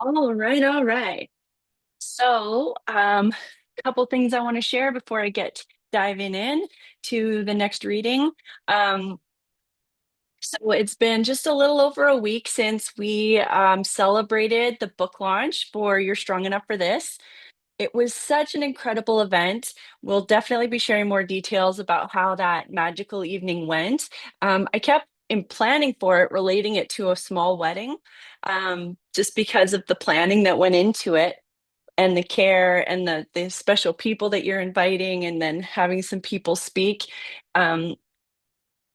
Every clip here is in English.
All right, all right. So, a couple things I want to share before I get diving in to the next reading. Um, so it's been just a little over a week since we celebrated the book launch for You're Strong Enough for This. It was such an incredible event. We'll definitely be sharing more details about how that magical evening went. I kept in planning for it, relating it to a small wedding, just because of the planning that went into it and the care and the special people that you're inviting and then having some people speak. Um,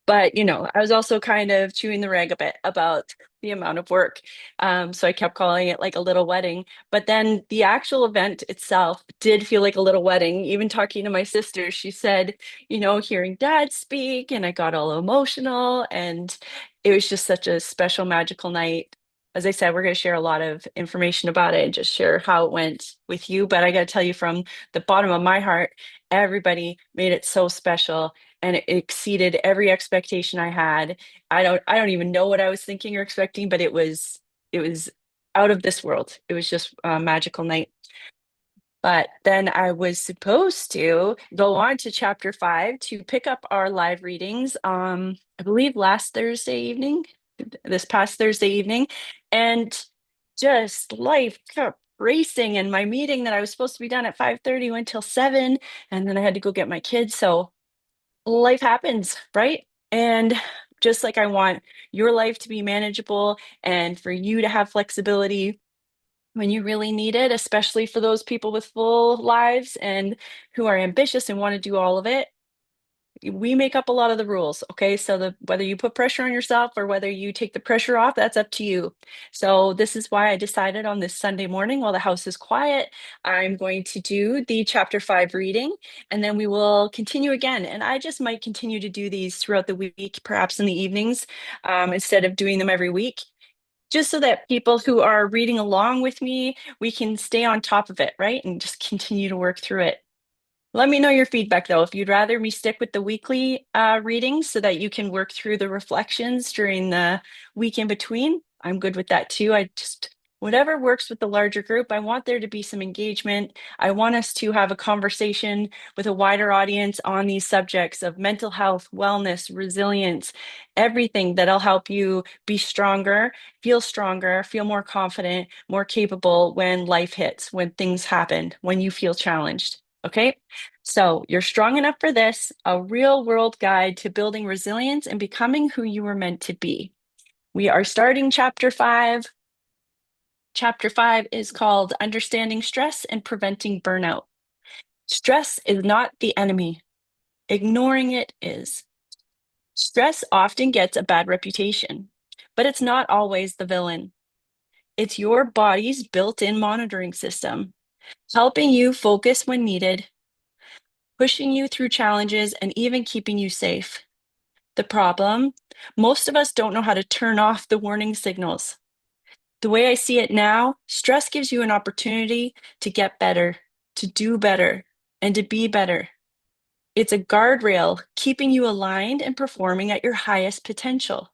but I was also kind of chewing the rag a bit about the amount of work. So I kept calling it like a little wedding. But then the actual event itself did feel like a little wedding. Even talking to my sister, she said, hearing dad speak, and I got all emotional. And it was just such a special, magical night. As I said, we're going to share a lot of information about it and just share how it went with you. But I got to tell you, from the bottom of my heart, everybody made it so special, and it exceeded every expectation I had. I don't even know what I was thinking or expecting, but it was out of this world. It was just a magical night. But then I was supposed to go on to chapter 5 to pick up our live readings, I believe last Thursday evening, this past Thursday evening, and just life kept racing, and my meeting that I was supposed to be done at 5:30 went till 7, and then I had to go get my kids. So life happens, right? And just like I want your life to be manageable and for you to have flexibility when you really need it, especially for those people with full lives and who are ambitious and want to do all of it, we make up a lot of the rules. Okay, so whether you put pressure on yourself or whether you take the pressure off, that's up to you. So this is why I decided on this Sunday morning, while the house is quiet, I'm going to do the chapter 5 reading, and then we will continue again. And I just might continue to do these throughout the week, perhaps in the evenings, instead of doing them every week, just so that people who are reading along with me, we can stay on top of it, right, and just continue to work through it. Let me know your feedback, though, if you'd rather me stick with the weekly readings so that you can work through the reflections during the week in between. I'm good with that too. Whatever works with the larger group, I want there to be some engagement. I want us to have a conversation with a wider audience on these subjects of mental health, wellness, resilience, everything that'll help you be stronger, feel more confident, more capable when life hits, when things happen, when you feel challenged. Okay, so you're strong enough for this, a real world guide to building resilience and becoming who you were meant to be. We are starting chapter 5. Chapter 5 is called Understanding Stress and Preventing Burnout. Stress is not the enemy, ignoring it is. Stress often gets a bad reputation, but it's not always the villain. It's your body's built in monitoring system, helping you focus when needed, pushing you through challenges, and even keeping you safe. The problem, most of us don't know how to turn off the warning signals. The way I see it now, stress gives you an opportunity to get better, to do better, and to be better. It's a guardrail keeping you aligned and performing at your highest potential.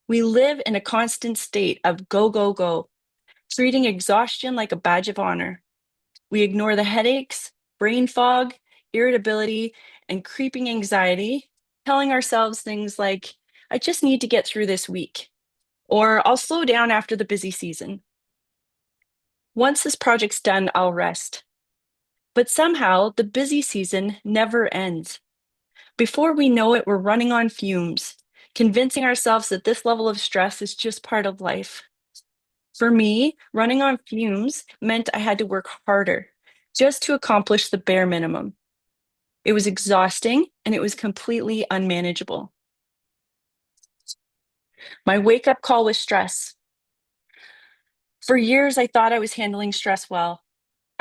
We live in a constant state of go, go, go, treating exhaustion like a badge of honor. We ignore the headaches, brain fog, irritability, and creeping anxiety, telling ourselves things like, I just need to get through this week, or I'll slow down after the busy season. Once this project's done, I'll rest. But somehow the busy season never ends. Before we know it, we're running on fumes, convincing ourselves that this level of stress is just part of life. For me, running on fumes meant I had to work harder just to accomplish the bare minimum. It was exhausting and it was completely unmanageable. My wake up call was stress. For years, I thought I was handling stress well.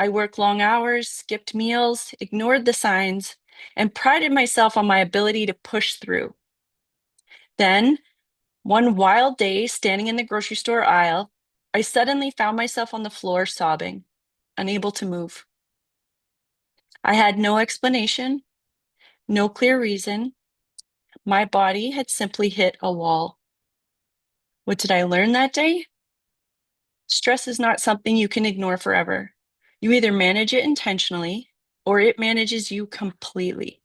I worked long hours, skipped meals, ignored the signs, and prided myself on my ability to push through. Then, one wild day, standing in the grocery store aisle, I suddenly found myself on the floor sobbing, unable to move. I had no explanation, no clear reason. My body had simply hit a wall. What did I learn that day? Stress is not something you can ignore forever. You either manage it intentionally or it manages you completely.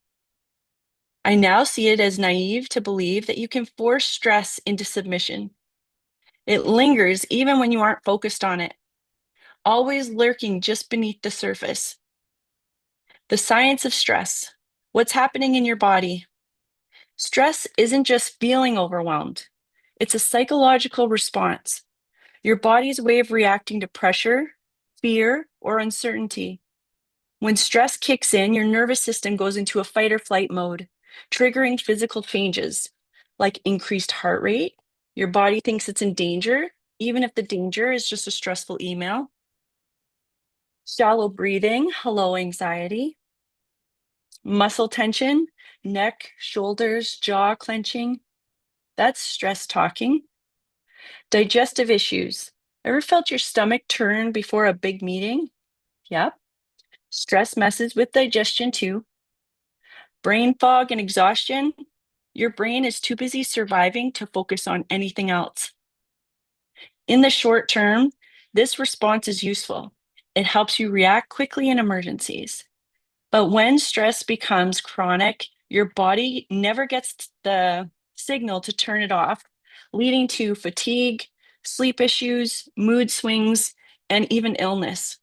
I now see it as naive to believe that you can force stress into submission. It lingers even when you aren't focused on it, always lurking just beneath the surface. The science of stress. What's happening in your body? Stress isn't just feeling overwhelmed, it's a psychological response, your body's way of reacting to pressure, fear, or uncertainty. When stress kicks in, your nervous system goes into a fight or flight mode, triggering physical changes like increased heart rate. Your body thinks it's in danger, even if the danger is just a stressful email. Shallow breathing, hello, anxiety. Muscle tension, neck, shoulders, jaw clenching. That's stress talking. Digestive issues. Ever felt your stomach turn before a big meeting? Yep. Stress messes with digestion too. Brain fog and exhaustion. Your brain is too busy surviving to focus on anything else. In the short term, this response is useful. It helps you react quickly in emergencies. But when stress becomes chronic, your body never gets the signal to turn it off, leading to fatigue, sleep issues, mood swings, and even illness.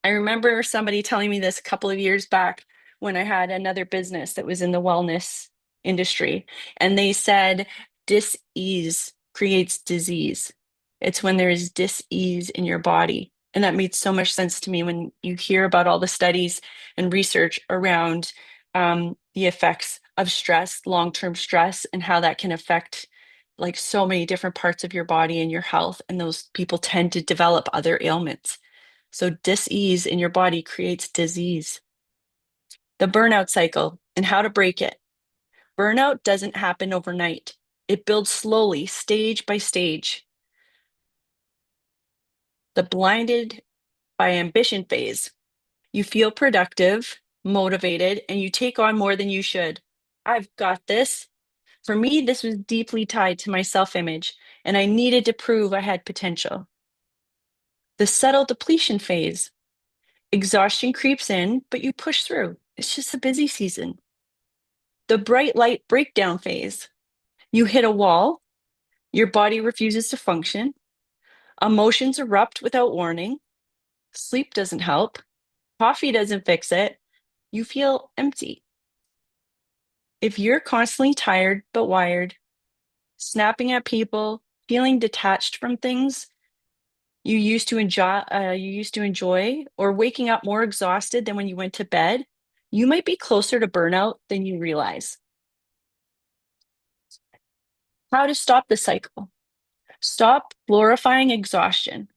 I remember somebody telling me this a couple of years back when I had another business that was in the wellness industry. And they said, dis-ease creates disease. It's when there is dis-ease in your body. And that made so much sense to me when you hear about all the studies and research around the effects of stress, long-term stress, and how that can affect like so many different parts of your body and your health. And those people tend to develop other ailments. So dis-ease in your body creates disease. The burnout cycle and how to break it. Burnout doesn't happen overnight. It builds slowly, stage by stage. The blinded by ambition phase. You feel productive, motivated, and you take on more than you should. I've got this. For me, this was deeply tied to my self-image, and I needed to prove I had potential. The subtle depletion phase. Exhaustion creeps in, but you push through. It's just a busy season. The bright light breakdown phase. You hit a wall, your body refuses to function, emotions erupt without warning, sleep doesn't help, coffee doesn't fix it, you feel empty. If you're constantly tired but wired, snapping at people, feeling detached from things you used to enjoy, or waking up more exhausted than when you went to bed, you might be closer to burnout than you realize. How to stop the cycle? Stop glorifying exhaustion.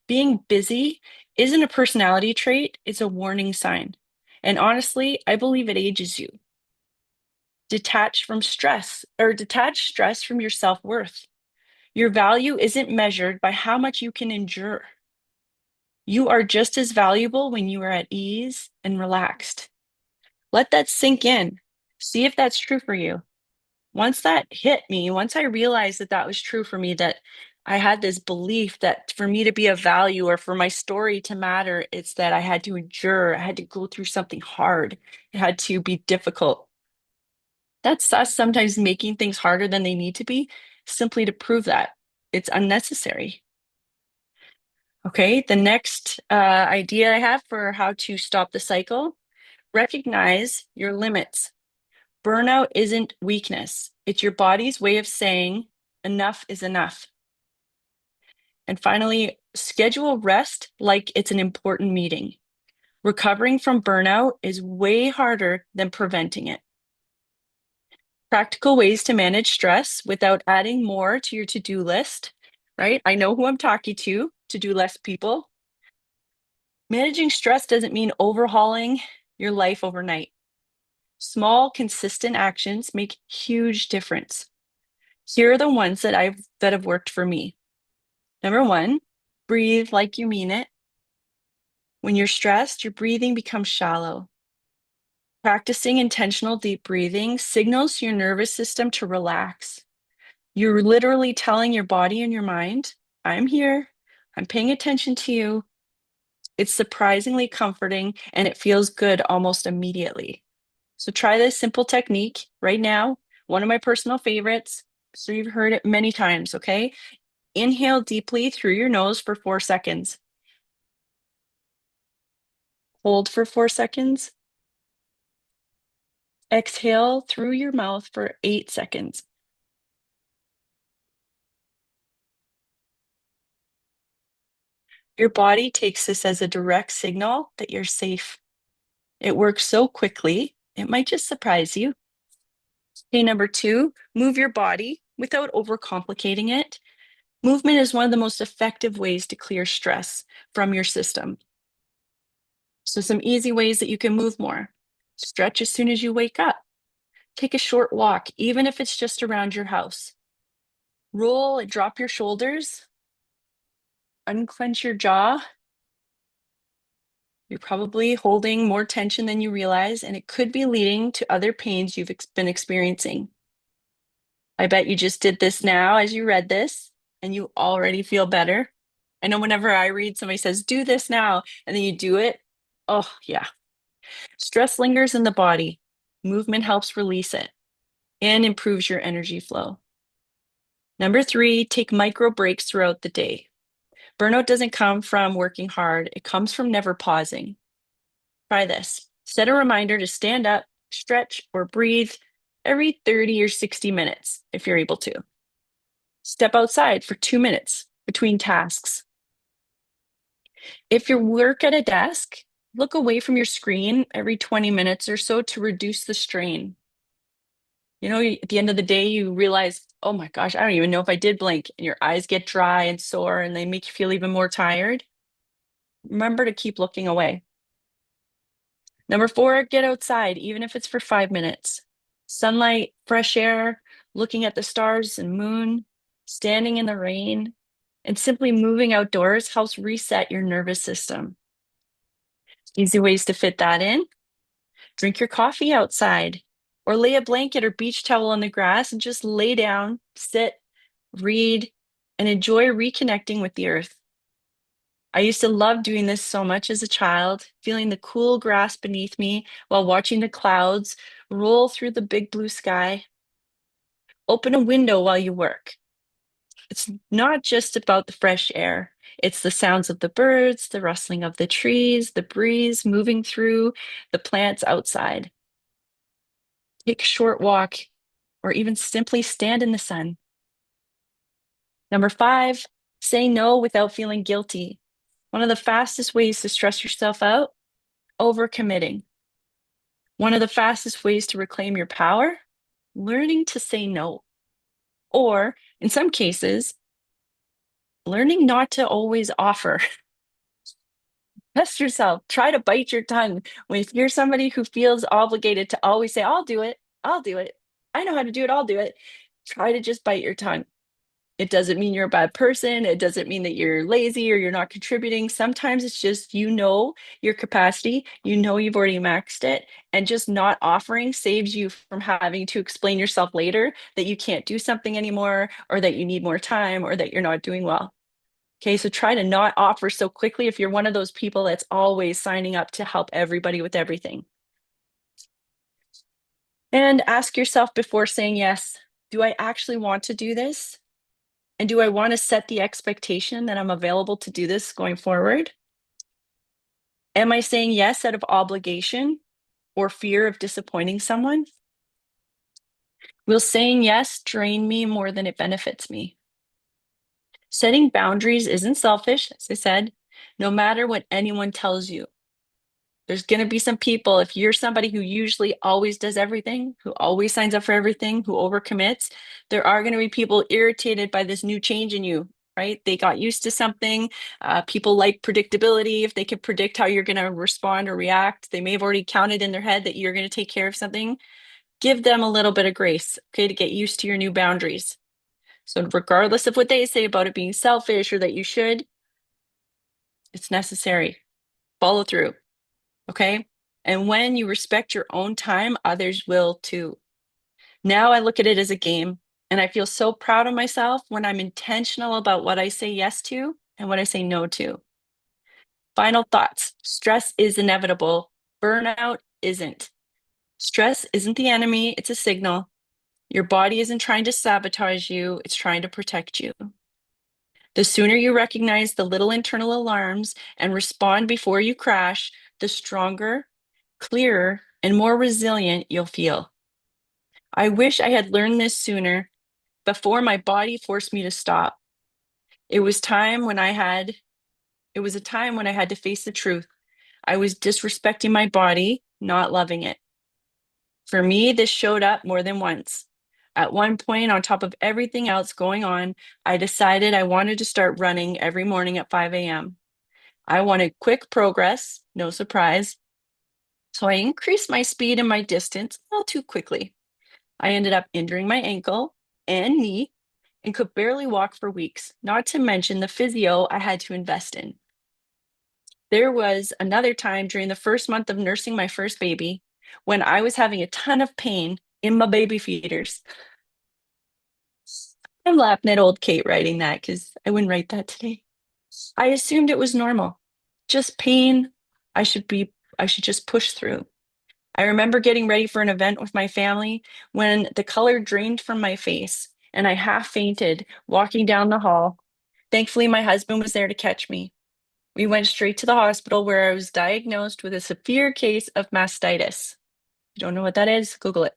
Being busy isn't a personality trait, it's a warning sign. And honestly, I believe it ages you. Detach stress from your self worth. Your value isn't measured by how much you can endure. You are just as valuable when you are at ease and relaxed. Let that sink in. See if that's true for you. Once that hit me, once I realized that that was true for me, that I had this belief that for me to be of value or for my story to matter, it's that I had to endure, I had to go through something hard, it had to be difficult. That's us sometimes making things harder than they need to be simply to prove that it's unnecessary. Okay, the next idea I have for how to stop the cycle, recognize your limits. Burnout isn't weakness, it's your body's way of saying enough is enough. And finally, schedule rest like it's an important meeting. Recovering from burnout is way harder than preventing it. Practical ways to manage stress without adding more to your to-do list, right? I know who I'm talking to-do list people. Managing stress doesn't mean overhauling your life overnight. Small, consistent actions make huge difference. Here are the ones that have worked for me. Number one, breathe like you mean it. When you're stressed, your breathing becomes shallow. Practicing intentional deep breathing signals your nervous system to relax. You're literally telling your body and your mind, I'm here. I'm paying attention to you. It's surprisingly comforting and it feels good almost immediately. So try this simple technique right now. One of my personal favorites. So you've heard it many times, okay? Inhale deeply through your nose for 4 seconds. Hold for 4 seconds. Exhale through your mouth for 8 seconds. Your body takes this as a direct signal that you're safe. It works so quickly, it might just surprise you. Okay, number two, move your body without overcomplicating it. Movement is one of the most effective ways to clear stress from your system. So, some easy ways that you can move more: stretch as soon as you wake up, take a short walk, even if it's just around your house, roll and drop your shoulders, unclench your jaw. You're probably holding more tension than you realize, and it could be leading to other pains you've been experiencing. I bet you just did this now as you read this, and you already feel better. I know whenever I read, somebody says, do this now, and then you do it. Oh, yeah. Stress lingers in the body. Movement helps release it and improves your energy flow. Number three, take micro breaks throughout the day. Burnout doesn't come from working hard, it comes from never pausing. Try this. Set a reminder to stand up, stretch, or breathe every 30 or 60 minutes if you're able to. Step outside for 2 minutes between tasks. If you work at a desk, look away from your screen every 20 minutes or so to reduce the strain. You know, at the end of the day, you realize, oh my gosh, I don't even know if I did blink, and your eyes get dry and sore and they make you feel even more tired. Remember to keep looking away. Number four, get outside, even if it's for 5 minutes. Sunlight, fresh air, looking at the stars and moon, standing in the rain, and simply moving outdoors helps reset your nervous system. Easy ways to fit that in: drink your coffee outside, or lay a blanket or beach towel on the grass and just lay down, sit, read, and enjoy reconnecting with the earth. I used to love doing this so much as a child, feeling the cool grass beneath me while watching the clouds roll through the big blue sky. Open a window while you work. It's not just about the fresh air. It's the sounds of the birds, the rustling of the trees, the breeze moving through the plants outside. Take a short walk or even simply stand in the sun. Number five, say no without feeling guilty. One of the fastest ways to stress yourself out: overcommitting. One of the fastest ways to reclaim your power: learning to say no. Or, in some cases, learning not to always offer. Test yourself. Try to bite your tongue. If you're somebody who feels obligated to always say, I'll do it, I'll do it, I know how to do it, I'll do it, try to just bite your tongue. It doesn't mean you're a bad person. It doesn't mean that you're lazy or you're not contributing. Sometimes it's just, you know, your capacity, you know you've already maxed it, and just not offering saves you from having to explain yourself later that you can't do something anymore, or that you need more time, or that you're not doing well. Okay, so try to not offer so quickly if you're one of those people that's always signing up to help everybody with everything. And ask yourself before saying yes, do I actually want to do this? And do I want to set the expectation that I'm available to do this going forward? Am I saying yes out of obligation or fear of disappointing someone? Will saying yes drain me more than it benefits me? Setting boundaries isn't selfish, as I said, no matter what anyone tells you. There's going to be some people, if you're somebody who usually always does everything, who always signs up for everything, who overcommits, there are going to be people irritated by this new change in you, right? They got used to something. People like predictability. If they can predict how you're going to respond or react, they may have already counted in their head that you're going to take care of something. Give them a little bit of grace, okay, to get used to your new boundaries. So regardless of what they say about it being selfish or that you should, it's necessary. Follow through. Okay. And when you respect your own time, others will too. Now I look at it as a game, and I feel so proud of myself when I'm intentional about what I say yes to and what I say no to. Final thoughts. Stress is inevitable. Burnout isn't. Stress isn't the enemy, it's a signal. Your body isn't trying to sabotage you, it's trying to protect you. The sooner you recognize the little internal alarms and respond before you crash, the stronger, clearer, and more resilient you'll feel. I wish I had learned this sooner, before my body forced me to stop. It was a time when I had to face the truth. I was disrespecting my body, not loving it. For me, this showed up more than once. At one point, on top of everything else going on, I decided I wanted to start running every morning at 5 a.m. I wanted quick progress, no surprise. So I increased my speed and my distance all too quickly. I ended up injuring my ankle and knee and could barely walk for weeks, not to mention the physio I had to invest in. There was another time during the first month of nursing my first baby when I was having a ton of pain in my baby feeders. I'm laughing at old Kate writing that because I wouldn't write that today. I assumed it was normal, just pain. I should be, I should just push through. I remember getting ready for an event with my family when the color drained from my face and I half fainted walking down the hall. Thankfully, my husband was there to catch me. We went straight to the hospital where I was diagnosed with a severe case of mastitis. If you don't know what that is, Google it.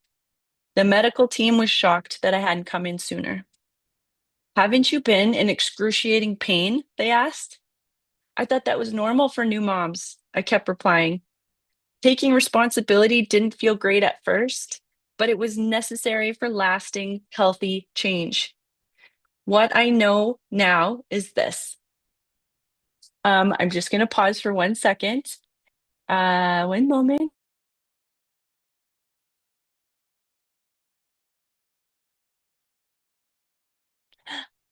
The medical team was shocked that I hadn't come in sooner. Haven't you been in excruciating pain? They asked. I thought that was normal for new moms. I kept replying. Taking responsibility didn't feel great at first, but it was necessary for lasting, healthy change. What I know now is this. I'm just going to pause for 1 second. One moment.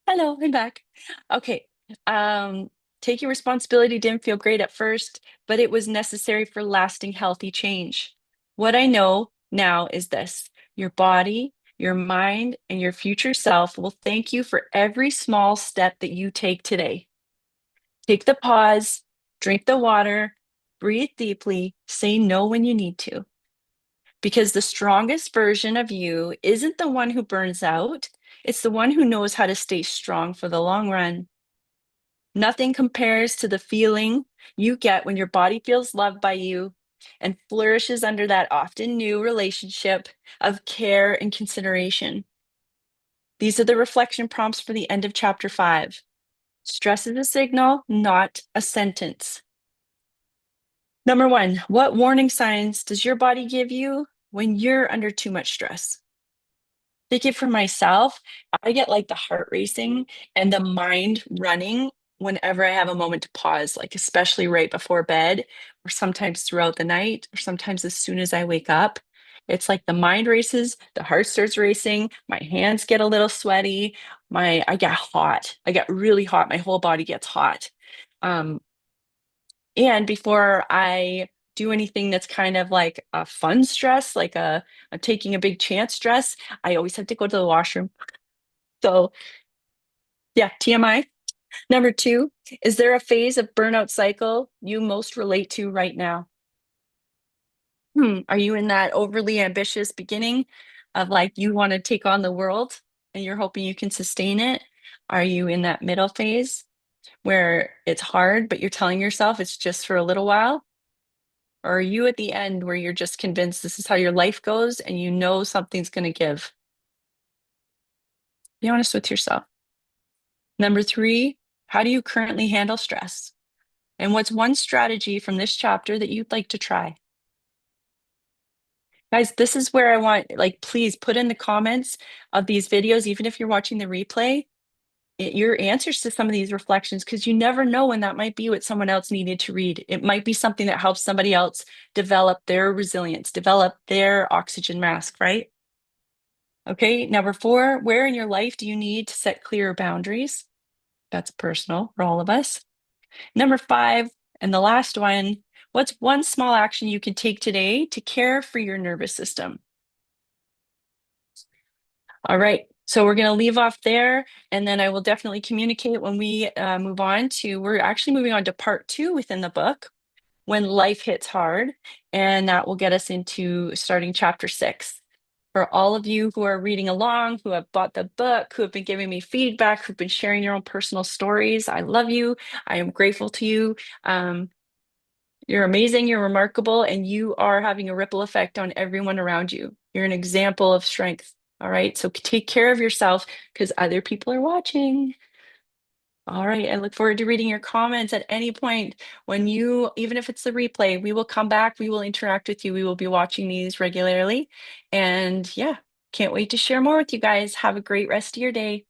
Hello, I'm back. Okay. Um, Taking responsibility didn't feel great at first, but it was necessary for lasting, healthy change. What I know now is this: your body, your mind, and your future self will thank you for every small step that you take today. Take the pause, drink the water, breathe deeply, say no when you need to. Because the strongest version of you isn't the one who burns out, it's the one who knows how to stay strong for the long run. Nothing compares to the feeling you get when your body feels loved by you and flourishes under that often new relationship of care and consideration. These are the reflection prompts for the end of chapter 5. Stress is a signal, not a sentence. Number 1, what warning signs does your body give you when you're under too much stress? Thinking for myself, I get like the heart racing and the mind running whenever I have a moment to pause, like especially right before bed, or sometimes throughout the night, or sometimes as soon as I wake up. It's like the mind races, the heart starts racing, my hands get a little sweaty, I get hot. I get really hot. My whole body gets hot. Um, and before I do anything that's kind of like a fun stress, like a taking a big chance stress, I always have to go to the washroom. So yeah, TMI. Number 2, is there a phase of burnout cycle you most relate to right now? Are you in that overly ambitious beginning of like you want to take on the world and you're hoping you can sustain it? Are you in that middle phase where it's hard, but you're telling yourself it's just for a little while? Or are you at the end where you're just convinced this is how your life goes and you know something's going to give? Be honest with yourself. Number 3, how do you currently handle stress? And what's one strategy from this chapter that you'd like to try? Guys, this is where I want, like, please put in the comments of these videos, even if you're watching the replay, your answers to some of these reflections, because you never know when that might be what someone else needed to read. It might be something that helps somebody else develop their resilience, develop their oxygen mask, right? Okay, number 4, where in your life do you need to set clearer boundaries? That's personal for all of us. Number 5, and the last one, what's one small action you can take today to care for your nervous system? All right, So we're going to leave off there, and then I will definitely communicate when we move on to, we're actually moving on to part 2 within the book, When Life Hits Hard, and that will get us into starting chapter 6. For all of you who are reading along, who have bought the book, who have been giving me feedback, who've been sharing your own personal stories, I love you. I am grateful to you. You're amazing, you're remarkable, and you are having a ripple effect on everyone around you. You're an example of strength. All right. So take care of yourself because other people are watching. All right. I look forward to reading your comments at any point when you, even if it's the replay, we will come back. We will interact with you. We will be watching these regularly. And yeah, can't wait to share more with you guys. Have a great rest of your day.